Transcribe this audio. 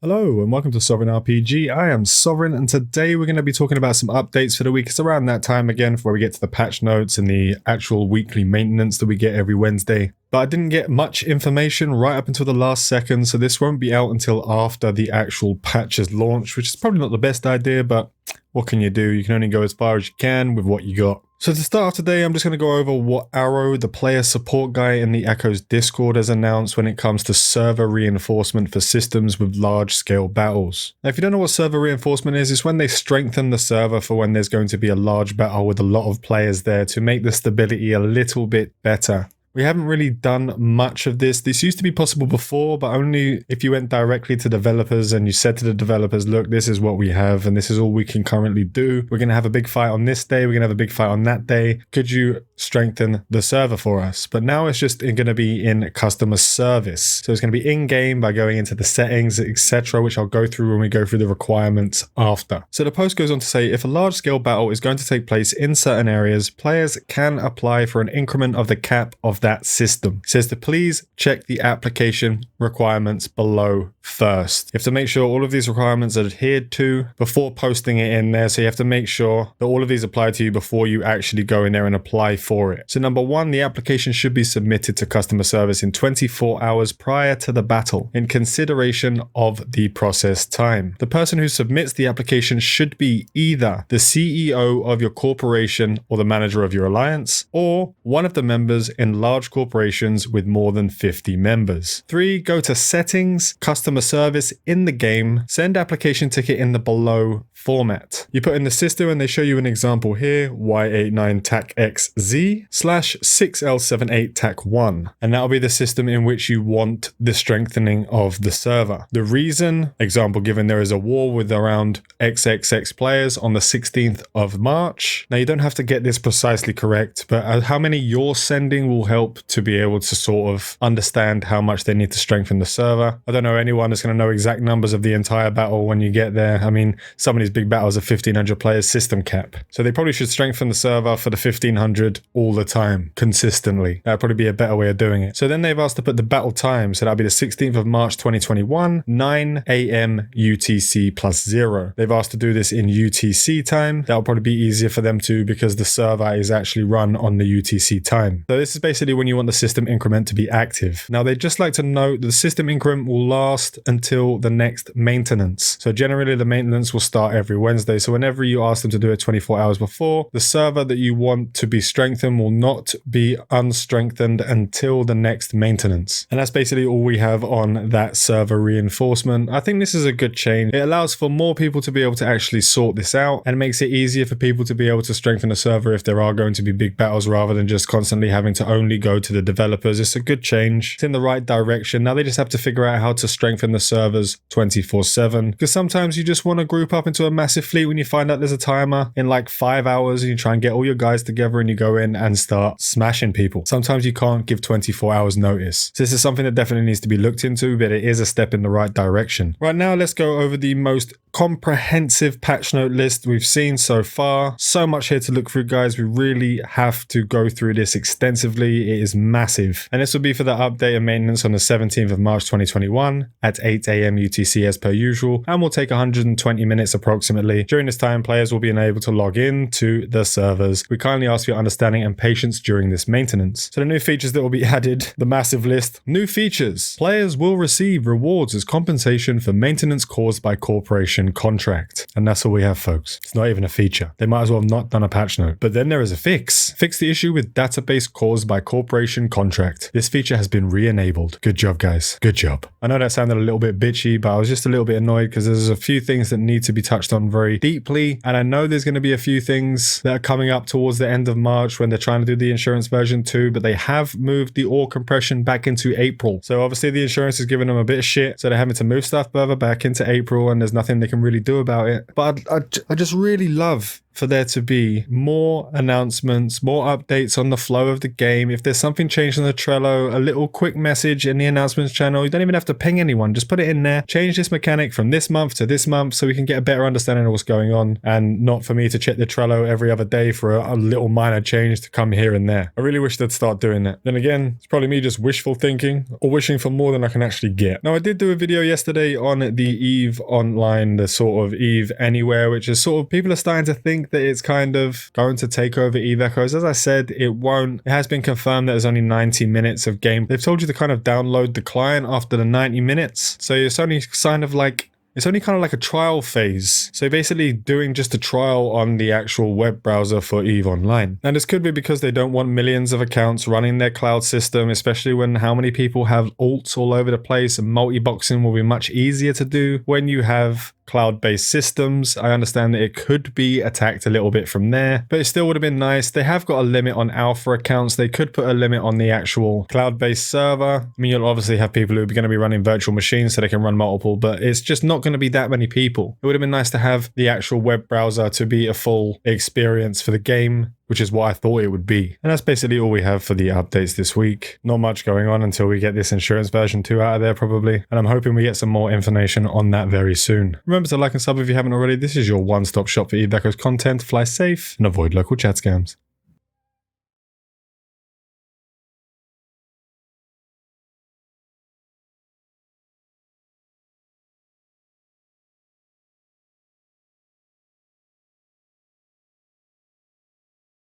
Hello and welcome to Sovereign RPG. I am Sovereign and today we're going to be talking about some updates for the week. It's around that time again where we get to the patch notes and the actual weekly maintenance that we get every Wednesday. But I didn't get much information right up until the last second, so this won't be out until after the actual patch is launched, which is probably not the best idea, but what can you do? You can only go as far as you can with what you got. So to start off today, I'm just going to go over what Arrow, the player support guy in the Echoes Discord, has announced when it comes to server reinforcement for systems with large-scale battles. Now, if you don't know what server reinforcement is, it's when they strengthen the server for when there's going to be a large battle with a lot of players there to make the stability a little bit better. We haven't really done much of this. This used to be possible before, but only if you went directly to developers and you said to the developers, look, this is what we have and this is all we can currently do. We're going to have a big fight on this day. We're going to have a big fight on that day. Could you strengthen the server for us? But now it's just going to be in customer service. So it's going to be in-game by going into the settings, etc., which I'll go through when we go through the requirements after. So the post goes on to say, if a large-scale battle is going to take place in certain areas, players can apply for an increment of the cap of that system. It says to please check the application requirements below first. You have to make sure all of these requirements are adhered to before posting it in there. So you have to make sure that all of these apply to you before you actually go in there and apply for it. So number one, the application should be submitted to customer service in 24 hours prior to the battle in consideration of the process time. The person who submits the application should be either the CEO of your corporation or the manager of your alliance, or one of the members in large corporations with more than 50 members. 3. Go to settings, customer service in the game, send application ticket in the below format. You put in the system and they show you an example here, Y89TAC-XZ/6L78TAC1, and that'll be the system in which you want the strengthening of the server. The reason, example given, there is a war with around XXX players on the 16th of March. Now you don't have to get this precisely correct, but how many you're sending will help to be able to sort of understand how much they need to strengthen the server. I don't know anyone that's going to know exact numbers of the entire battle when you get there. I mean, some of these big battles are 1,500 players system cap. So they probably should strengthen the server for the 1,500 all the time, consistently. That'd probably be a better way of doing it. So then they've asked to put the battle time. So that'll be the 16th of March, 2021, 9 a.m. UTC +0. They've asked to do this in UTC time. That'll probably be easier for them too because the server is actually run on the UTC time. So this is basically when you want the system increment to be active. Now, they'd just like to note that the system increment will last until the next maintenance. So generally the maintenance will start every Wednesday. So whenever you ask them to do it 24 hours before, the server that you want to be strengthened will not be unstrengthened until the next maintenance. And that's basically all we have on that server reinforcement. I think this is a good change. It allows for more people to be able to actually sort this out and makes it easier for people to be able to strengthen a server if there are going to be big battles rather than just constantly having to only go to the developers. It's a good change. It's in the right direction. Now they just have to figure out how to strengthen the servers 24/7, because sometimes you just want to group up into a massive fleet when you find out there's a timer in like 5 hours and you try and get all your guys together and you go in and start smashing people. Sometimes you can't give 24 hours notice. So this is something that definitely needs to be looked into, but it is a step in the right direction. Right now, let's go over the most comprehensive patch note list we've seen so far. So much here to look through, guys. We really have to go through this extensively. It is massive. And this will be for the update and maintenance on the 17th of March 2021 at 8 a.m. UTC as per usual, and will take 120 minutes approximately. During this time, players will be able to log in to the servers. We kindly ask for your understanding and patience during this maintenance. So the new features that will be added, the massive list. New features. Players will receive rewards as compensation for maintenance caused by corporation contract. And that's all we have, folks. It's not even a feature. They might as well have not done a patch note. But then there is a fix. Fix the issue with database caused by corporation contract. This feature has been re-enabled. Good job, guys. Good job. I know that sounded a little bit bitchy, but I was just a little bit annoyed because there's a few things that need to be touched on very deeply. And I know there's going to be a few things that are coming up towards the end of March when they're trying to do the insurance version 2, but they have moved the ore compression back into April. So obviously the insurance is giving them a bit of shit. So they're having to move stuff further back into April and there's nothing they can really do about it. But I just really love for there to be more announcements, more updates on the flow of the game. If there's something changed on the Trello, a little quick message in the announcements channel, you don't even have to ping anyone, just put it in there. Change this mechanic from this month to this month so we can get a better understanding of what's going on, and not for me to check the Trello every other day for a little minor change to come here and there. I really wish they'd start doing that. Then again, it's probably me just wishful thinking or wishing for more than I can actually get. Now, I did do a video yesterday on the EVE Online, the sort of EVE Anywhere, which is sort of, people are starting to think that it's kind of going to take over EVE Echoes. As I said, it won't. It has been confirmed that there's only 90 minutes of game. They've told you to kind of download the client after the 90 minutes. So it's only kind of like a trial phase. So basically doing just a trial on the actual web browser for EVE Online. Now this could be because they don't want millions of accounts running their cloud system, especially when how many people have alts all over the place, and multi-boxing will be much easier to do when you have cloud-based systems. I understand that it could be attacked a little bit from there, but it still would have been nice. They have got a limit on alpha accounts. They could put a limit on the actual cloud-based server. I mean, you'll obviously have people who are going to be running virtual machines so they can run multiple, but it's just not going to be that many people. It would have been nice to have the actual web browser to be a full experience for the game, which is what I thought it would be. And that's basically all we have for the updates this week. Not much going on until we get this insurance version 2 out of there probably. And I'm hoping we get some more information on that very soon. Remember to like and sub if you haven't already. This is your one-stop shop for EVE Echoes content. Fly safe and avoid local chat scams.